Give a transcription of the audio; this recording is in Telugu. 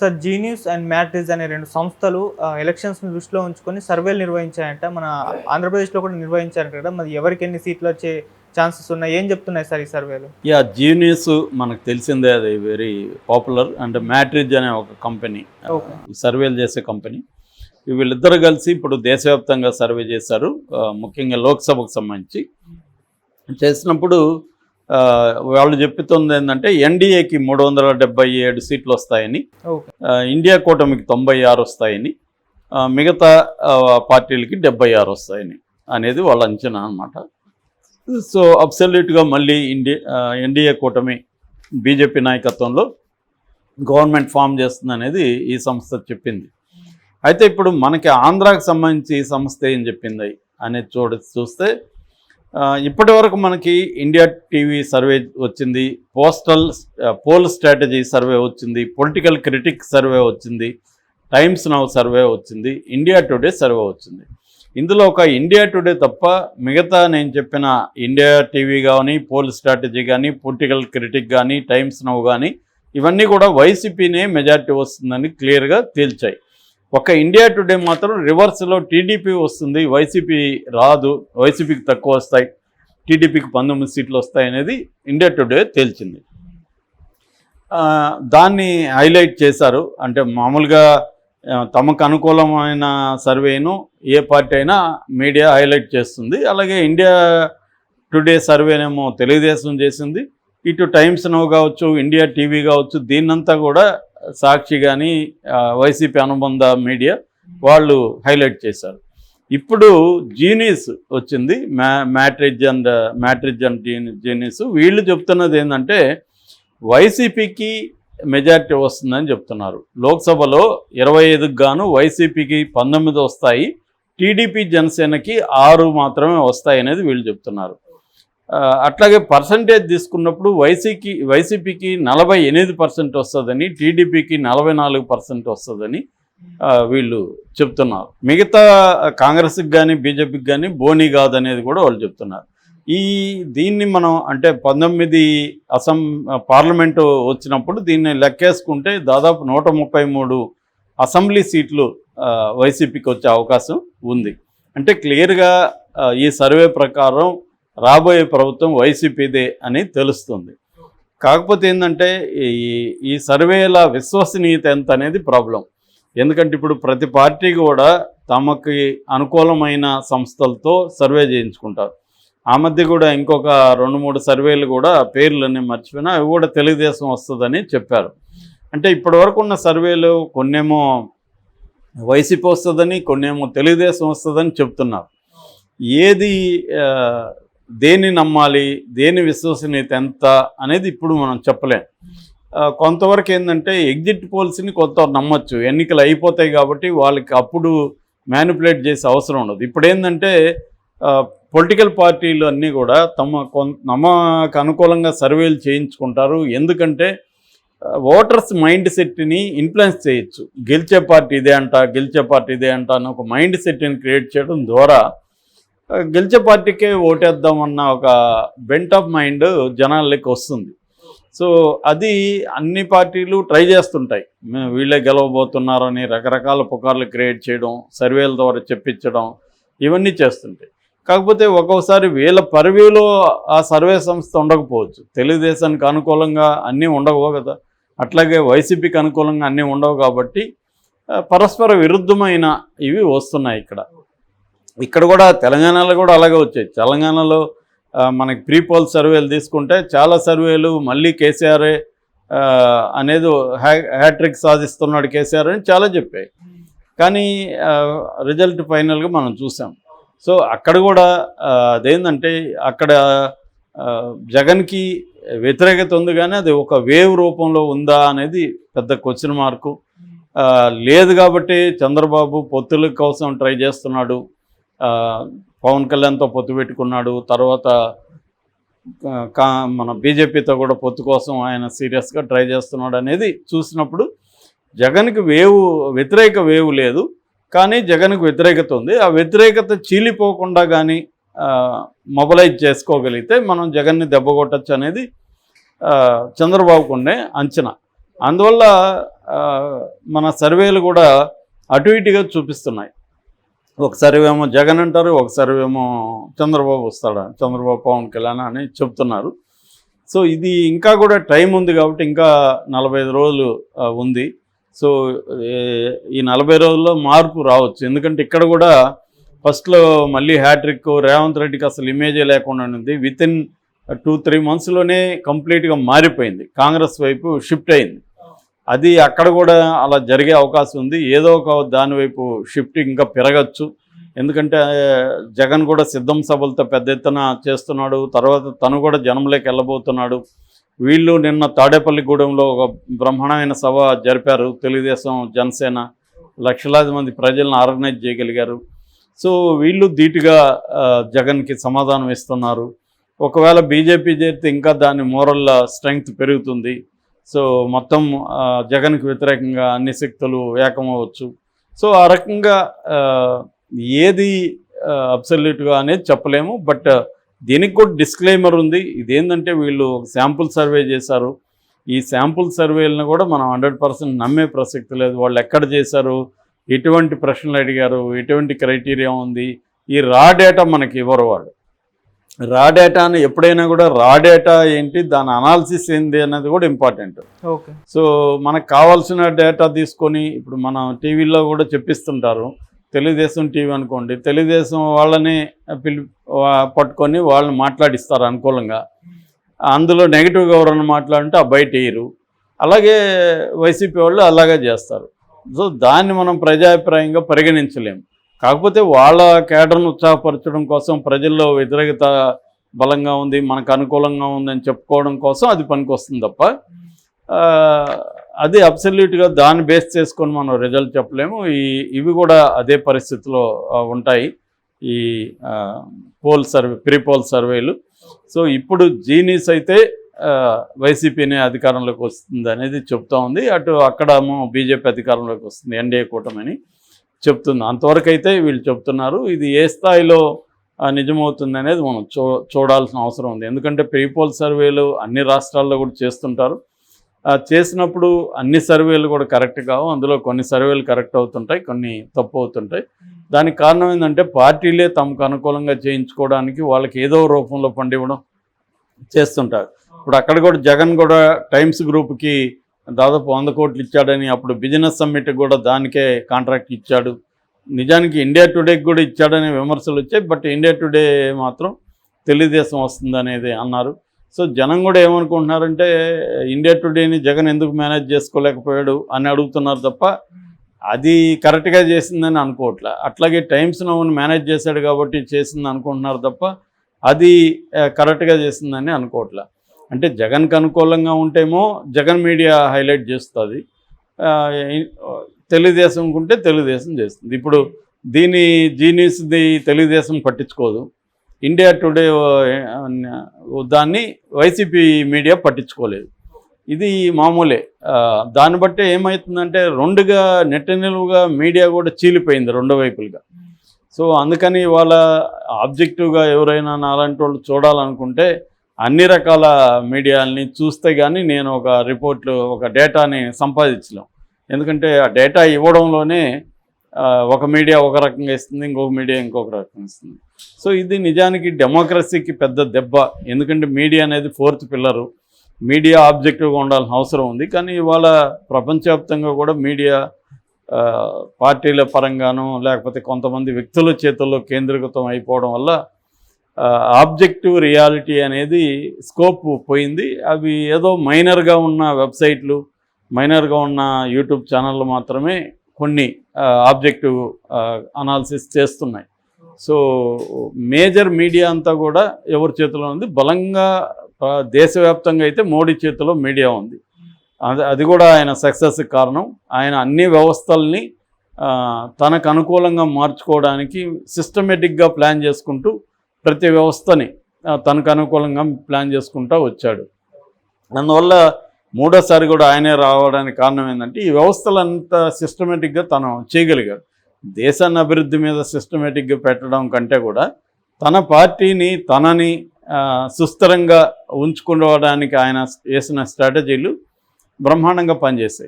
సార్ జీనియస్ అండ్ మ్యాట్రిజ్ అనే 2 సంస్థలు ఎలక్షన్స్‌ని దృష్టిలో ఉంచుకొని సర్వేలు నిర్వహించాయంట. మన ఆంధ్రప్రదేశ్‌లో కూడా నిర్వహించారంట కదా! మరి ఎవరికి ఎన్ని సీట్లు వచ్చే ఛాన్సెస్ ఉన్నాయి? ఏం చెప్తున్నాయి సార్ ఈ సర్వేలు? జీనియస్ మనకు తెలిసిందే, అది వెరీ పాపులర్. అండ్ మ్యాట్రిజ్ అనే ఒక కంపెనీ సర్వేలు చేసే కంపెనీ. వీళ్ళిద్దరు కలిసి ఇప్పుడు దేశవ్యాప్తంగా సర్వే చేశారు. ముఖ్యంగా లోక్సభకు సంబంధించి చేసినప్పుడు వాళ్ళు చెప్తుంది ఏంటంటే ఎన్డీఏకి 377 సీట్లు వస్తాయని, ఇండియా కూటమికి 96 వస్తాయని, మిగతా పార్టీలకి 76 వస్తాయని అనేది వాళ్ళ అంచనా అన్నమాట. సో అబ్సల్యూట్గా మళ్ళీ ఎన్డీఏ కూటమి బీజేపీ నాయకత్వంలో గవర్నమెంట్ ఫామ్ చేస్తుంది అనేది ఈ సంస్థ చెప్పింది. అయితే ఇప్పుడు మనకి ఆంధ్రాకి సంబంధించి ఈ సంస్థ ఏం చెప్పింది అనేది చూస్తే ఇప్పటి వరకు మనకి ఇండియా టీవీ సర్వే వచ్చింది, పోల్ స్ట్రాటజీ సర్వే వచ్చింది, పొలిటికల్ క్రిటిక్ సర్వే వచ్చింది, టైమ్స్ నౌ సర్వే వచ్చింది, ఇండియా టుడే సర్వే వచ్చింది. ఇందులో ఒక ఇండియా టుడే తప్ప మిగతా నేను చెప్పిన ఇండియా టీవీ కానీ, పోల్ స్ట్రాటజీ కానీ, పొలిటికల్ క్రిటిక్ కానీ, టైమ్స్ నౌ కానీ ఇవన్నీ కూడా వైసీపీనే మెజారిటీ వస్తుందని క్లియర్గా తేల్చాయి. ఒక ఇండియా టుడే మాత్రం రివర్స్లో టీడీపీ వస్తుంది, వైసీపీ రాదు, వైసీపీకి తక్కువ వస్తాయి, టీడీపీకి 19 సీట్లు వస్తాయి అనేది ఇండియా టుడే తేల్చింది. దాన్ని హైలైట్ చేశారు. అంటే మామూలుగా తమకు అనుకూలమైన సర్వేను ఏ పార్టీ అయినా మీడియా హైలైట్ చేస్తుంది. అలాగే ఇండియా టుడే సర్వేనేమో తెలుగుదేశం చేసింది, ఇటు టైమ్స్ నౌ కావచ్చు, ఇండియా టీవీ కావచ్చు, దీన్నంతా కూడా సాక్షి కానీ వైసీపీ అనుబంధ మీడియా వాళ్ళు హైలైట్ చేశారు. ఇప్పుడు జీనియస్ వచ్చింది, మ్యాట్రిజ్ అండ్ జీనియస్. వీళ్ళు చెప్తున్నది ఏంటంటే వైసీపీకి మెజారిటీ వస్తుందని చెప్తున్నారు. లోక్సభలో 25కి గాను వైసీపీకి 19 వస్తాయి, టీడీపీ జనసేనకి 6 మాత్రమే వస్తాయి అనేది వీళ్ళు చెప్తున్నారు. అట్లాగే పర్సంటేజ్ తీసుకున్నప్పుడు వైసీపీకి 48% వస్తుందని, టీడీపీకి 44% వస్తుందని వీళ్ళు చెప్తున్నారు. మిగతా కాంగ్రెస్కి కానీ బీజేపీకి కానీ బోనీ కాదనేది కూడా వాళ్ళు చెప్తున్నారు. దీన్ని మనం అంటే 19 పార్లమెంటు వచ్చినప్పుడు దీన్ని లెక్కేసుకుంటే దాదాపు 133 అసెంబ్లీ సీట్లు వైసీపీకి వచ్చే అవకాశం ఉంది. అంటే క్లియర్గా ఈ సర్వే ప్రకారం రాబోయే ప్రభుత్వం వైసీపీదే అని తెలుస్తుంది. కాకపోతే ఏంటంటే ఈ సర్వేల విశ్వసనీయత ఎంత అనేది ప్రాబ్లం. ఎందుకంటే ఇప్పుడు ప్రతి పార్టీ కూడా తమకి అనుకూలమైన సంస్థలతో సర్వే చేయించుకుంటారు. ఆ మధ్య కూడా ఇంకొక 2-3 సర్వేలు కూడా పేర్లన్నీ మర్చిపోయినా అవి కూడా తెలుగుదేశం వస్తుందని చెప్పారు. అంటే ఇప్పటి వరకు ఉన్న సర్వేలు కొన్నేమో వైసీపీ వస్తుందని, కొన్నేమో తెలుగుదేశం వస్తుందని చెప్తున్నారు. ఏది దేన్ని నమ్మాలి, దేని విశ్వసనీయత ఎంత అనేది ఇప్పుడు మనం చెప్పలేం. కొంతవరకు ఏంటంటే ఎగ్జిట్ పోల్స్ని కొంత నమ్మచ్చు, ఎన్నికలు అయిపోతాయి కాబట్టి వాళ్ళకి అప్పుడు మ్యానిపులేట్ చేసే అవసరం ఉండదు. ఇప్పుడు ఏంటంటే పొలిటికల్ పార్టీలు అన్నీ కూడా తమకు అనుకూలంగా సర్వేలు చేయించుకుంటారు. ఎందుకంటే ఓటర్స్ మైండ్ సెట్ని ఇన్ఫ్లుయెన్స్ చేయొచ్చు. గెలిచే పార్టీ ఇదే అంట అని ఒక మైండ్ సెట్ని క్రియేట్ చేయడం ద్వారా గెలిచే పార్టీకే ఓటేద్దామన్న ఒక బెంట్ ఆఫ్ మైండ్ జనాలకి వస్తుంది. సో అది అన్ని పార్టీలు ట్రై చేస్తుంటాయి. వీళ్ళే గెలవబోతున్నారని రకరకాల పుకార్లు క్రియేట్ చేయడం, సర్వేల ద్వారా చెప్పించడం, ఇవన్నీ చేస్తుంటాయి. కాకపోతే ఒక్కొక్కసారి వీళ్ళ పరివ్యూలో ఆ సర్వే సంస్థ ఉండకపోవచ్చు. తెలుగుదేశానికి అనుకూలంగా అన్నీ ఉండవు కదా, అట్లాగే వైసీపీకి అనుకూలంగా అన్నీ ఉండవు. కాబట్టి పరస్పర విరుద్ధమైన ఇవి వస్తున్నాయి. ఇక్కడ కూడా తెలంగాణలో కూడా అలాగే వచ్చాయి. తెలంగాణలో మనకి ప్రీ పోల్ సర్వేలు తీసుకుంటే చాలా సర్వేలు మళ్ళీ కేసీఆర్ అనేది హ్యాట్రిక్ సాధిస్తున్నాడు కేసీఆర్ అని చాలా చెప్పాయి. కానీ రిజల్ట్ ఫైనల్గా మనం చూసాం. సో అక్కడ కూడా అదేంటంటే అక్కడ జగన్కి వ్యతిరేకత ఉంది, కానీ అది ఒక వేవ్ రూపంలో ఉందా అనేది పెద్ద క్వశ్చన్ మార్కు. లేదు కాబట్టి చంద్రబాబు పొత్తుల కోసం ట్రై చేస్తున్నాడు, పవన్ కళ్యాణ్తో పొత్తు పెట్టుకున్నాడు, తర్వాత మన బీజేపీతో కూడా పొత్తు కోసం ఆయన సీరియస్గా ట్రై చేస్తున్నాడు అనేది చూసినప్పుడు జగన్కి వ్యతిరేక వేవ్ లేదు, కానీ జగన్కు వ్యతిరేకత ఉంది. ఆ వ్యతిరేకత చీలిపోకుండా కానీ మొబలైజ్ చేసుకోగలిగితే మనం జగన్ని దెబ్బకొట్టచ్చు అనేది చంద్రబాబుకు ఉండే అంచనా. అందువల్ల మన సర్వేలు కూడా అటు ఇటుగా చూపిస్తున్నాయి. ఒక సర్వే ఏమో జగన్ అంటారు, ఒక సర్వే ఏమో చంద్రబాబు వస్తాడా, చంద్రబాబు పవన్ కళ్యాణ్ అని చెప్తున్నారు. సో ఇది ఇంకా కూడా టైం ఉంది కాబట్టి ఇంకా 45 రోజులు ఉంది. సో ఈ 40 రోజుల్లో మార్పు రావచ్చు. ఎందుకంటే ఇక్కడ కూడా ఫస్ట్లో మళ్ళీ హ్యాట్రిక్ రేవంత్ రెడ్డికి అసలు ఇమేజే లేకుండా ఉంది. వితిన్ 2-3 మంత్స్లోనే కంప్లీట్గా మారిపోయింది, కాంగ్రెస్ వైపు షిఫ్ట్ అయింది. అది అక్కడ కూడా అలా జరిగే అవకాశం ఉంది. ఏదో ఒక దాని వైపు షిఫ్ట్ ఇంకా పెరగచ్చు. ఎందుకంటే జగన్ కూడా సిద్ధం సభలతో పెద్ద ఎత్తున చేస్తున్నాడు. తర్వాత తను కూడా జనంలోకి వెళ్ళబోతున్నాడు. వీళ్ళు నిన్న తాడేపల్లిగూడెంలో ఒక బ్రహ్మాండమైన సభ జరిపారు. తెలుగుదేశం, జనసేన లక్షలాది మంది ప్రజలను ఆర్గనైజ్ చేయగలిగారు. సో వీళ్ళు ధీటుగా జగన్కి సమాధానం ఇస్తున్నారు. ఒకవేళ బీజేపీ చేరితే ఇంకా దాని మోరల్ స్ట్రెంగ్త్ పెరుగుతుంది. సో మొత్తం జగన్కి వ్యతిరేకంగా అన్ని శక్తులు ఏకమవచ్చు. సో ఆ రకంగా ఏది అబ్సల్యూట్గా అనేది చెప్పలేము. బట్ దీనికి కూడా డిస్క్లైమర్ ఉంది. ఇదేంటంటే వీళ్ళు శాంపుల్ సర్వే చేశారు. ఈ శాంపుల్ సర్వేలను కూడా మనం 100% నమ్మే ప్రసక్తి లేదు. వాళ్ళు ఎక్కడ చేశారు, ఎటువంటి ప్రశ్నలు అడిగారు, ఎటువంటి క్రైటీరియా ఉంది, ఈ రా డేటా మనకి ఇవ్వరు వాళ్ళు. రా డేటాని ఎప్పుడైనా కూడా రా డేటా ఏంటి, దాని అనాలిసిస్ ఏంటి అనేది కూడా ఇంపార్టెంట్. ఓకే. సో మనకు కావాల్సిన డేటా తీసుకొని ఇప్పుడు మనం టీవీలో కూడా చెప్పిస్తుంటారు. తెలుగుదేశం టీవీ అనుకోండి, తెలుగుదేశం వాళ్ళని పట్టుకొని వాళ్ళని మాట్లాడిస్తారు అనుకూలంగా. అందులో నెగిటివ్గా ఎవరైనా మాట్లాడంటే ఆ బయట వేయరు. అలాగే వైసీపీ వాళ్ళు అలాగే చేస్తారు. సో దాన్ని మనం ప్రజాభిప్రాయంగా పరిగణించలేము. కాకపోతే వాళ్ళ కేడర్ను ఉత్సాహపరచడం కోసం, ప్రజల్లో వ్యతిరేకత బలంగా ఉంది, మనకు అనుకూలంగా ఉందని చెప్పుకోవడం కోసం అది పనికొస్తుంది తప్ప అది అబ్సల్యూట్గా దాన్ని బేస్ చేసుకొని మనం రిజల్ట్ చెప్పలేము. ఇవి కూడా అదే పరిస్థితిలో ఉంటాయి ఈ ప్రీ పోల్ సర్వేలు. సో ఇప్పుడు జీనిస్ అయితే వైసీపీనే అధికారంలోకి వస్తుంది అనేది చెప్తా ఉంది. అక్కడేమో బీజేపీ అధికారంలోకి వస్తుంది, ఎన్డీఏ కూటమి చెప్తుంది. అంతవరకు అయితే వీళ్ళు చెప్తున్నారు. ఇది ఏ స్థాయిలో నిజమవుతుంది అనేది మనం చూడాల్సిన అవసరం ఉంది. ఎందుకంటే ప్రీపోల్ సర్వేలు అన్ని రాష్ట్రాల్లో కూడా చేస్తుంటారు. చేసినప్పుడు అన్ని సర్వేలు కూడా కరెక్ట్ కావు. అందులో కొన్ని సర్వేలు కరెక్ట్ అవుతుంటాయి, కొన్ని తప్పు అవుతుంటాయి. దానికి కారణం ఏంటంటే పార్టీలే తమకు అనుకూలంగా చేయించుకోవడానికి వాళ్ళకి ఏదో రూపంలో పండివ్వడం చేస్తుంటారు. ఇప్పుడు అక్కడ కూడా జగన్ కూడా టైమ్స్ గ్రూప్కి దాదాపు 100 కోట్లు ఇచ్చాడని, అప్పుడు బిజినెస్ సమ్మిట్ కూడా దానికే కాంట్రాక్ట్ ఇచ్చాడు. నిజానికి ఇండియా టుడేకి కూడా ఇచ్చాడనే విమర్శలు వచ్చాయి. బట్ ఇండియా టుడే మాత్రం తెలుగుదేశం వస్తుంది అనేది అన్నారు. సో జనం కూడా ఏమనుకుంటున్నారంటే ఇండియా టుడేని జగన్ ఎందుకు మేనేజ్ చేసుకోలేకపోయాడు అని అడుగుతున్నారు తప్ప అది కరెక్ట్గా చేసిందని అనుకోవట్లే. అట్లాగే టైమ్స్ నౌని మేనేజ్ చేశాడు కాబట్టి చేసింది అనుకుంటున్నారు తప్ప అది కరెక్ట్గా చేసిందని అనుకోవట్లే. అంటే జగన్కి అనుకూలంగా ఉంటేమో జగన్ మీడియా హైలైట్ చేస్తుంది, తెలుగుదేశం ఉంటే తెలుగుదేశం చేస్తుంది. ఇప్పుడు జీనియస్ది తెలుగుదేశం పట్టించుకోదు, ఇండియా టుడే దాన్ని వైసీపీ మీడియా పట్టించుకోలేదు. ఇది మామూలే. దాన్ని బట్టి ఏమవుతుందంటే రెండుగా నిలువుగా మీడియా కూడా చీలిపోయింది రెండు వైపులుగా. సో అందుకని వాళ్ళ ఆబ్జెక్టివ్గా ఎవరైనా నాలాంటి వాళ్ళు చూడాలనుకుంటే అన్ని రకాల మీడియాలని చూస్తే కానీ నేను ఒక డేటాని సంపాదించలేం. ఎందుకంటే ఆ డేటా ఇవ్వడంలోనే ఒక మీడియా ఒక రకంగా ఇస్తుంది, ఇంకొక మీడియా ఇంకొక రకంగా ఇస్తుంది. సో ఇది నిజానికి డెమోక్రసీకి పెద్ద దెబ్బ. ఎందుకంటే మీడియా అనేది 4th పిల్లరు. మీడియా ఆబ్జెక్టివ్గా ఉండాల్సిన అవసరం ఉంది. కానీ ఇవాళ ప్రపంచవ్యాప్తంగా కూడా మీడియా పార్టీల పరంగానూ లేకపోతే కొంతమంది వ్యక్తుల చేతుల్లో కేంద్రీకృతం అయిపోవడం వల్ల ఆబ్జెక్టివ్ రియాలిటీ అనేది స్కోప్ పోయింది. అవి ఏదో మైనర్గా ఉన్న వెబ్సైట్లు, మైనర్గా ఉన్న యూట్యూబ్ ఛానళ్ళు మాత్రమే కొన్ని ఆబ్జెక్టివ్ అనాలిసిస్ చేస్తున్నాయి. సో మేజర్ మీడియా అంతా కూడా ఎవరి చేతిలో ఉంది? బలంగా దేశవ్యాప్తంగా అయితే మోడీ చేతిలో మీడియా ఉంది. అది కూడా ఆయన సక్సెస్కి కారణం. ఆయన అన్ని వ్యవస్థల్ని తనకు అనుకూలంగా మార్చుకోవడానికి సిస్టమేటిక్గా ప్లాన్ చేసుకుంటూ ప్రతి వ్యవస్థని తనకు అనుకూలంగా ప్లాన్ చేసుకుంటూ వచ్చాడు. అందువల్ల మూడోసారి కూడా ఆయనే రావడానికి కారణం ఏంటంటే ఈ వ్యవస్థలంతా సిస్టమేటిక్గా తను చేయగలిగాడు. దేశాన్ని అభివృద్ధి మీద సిస్టమేటిక్గా పెట్టడం కంటే కూడా తన పార్టీని తనని సుస్థిరంగా ఉంచుకోవడానికి ఆయన వేసిన స్ట్రాటజీలు బ్రహ్మాండంగా పనిచేస్తాయి.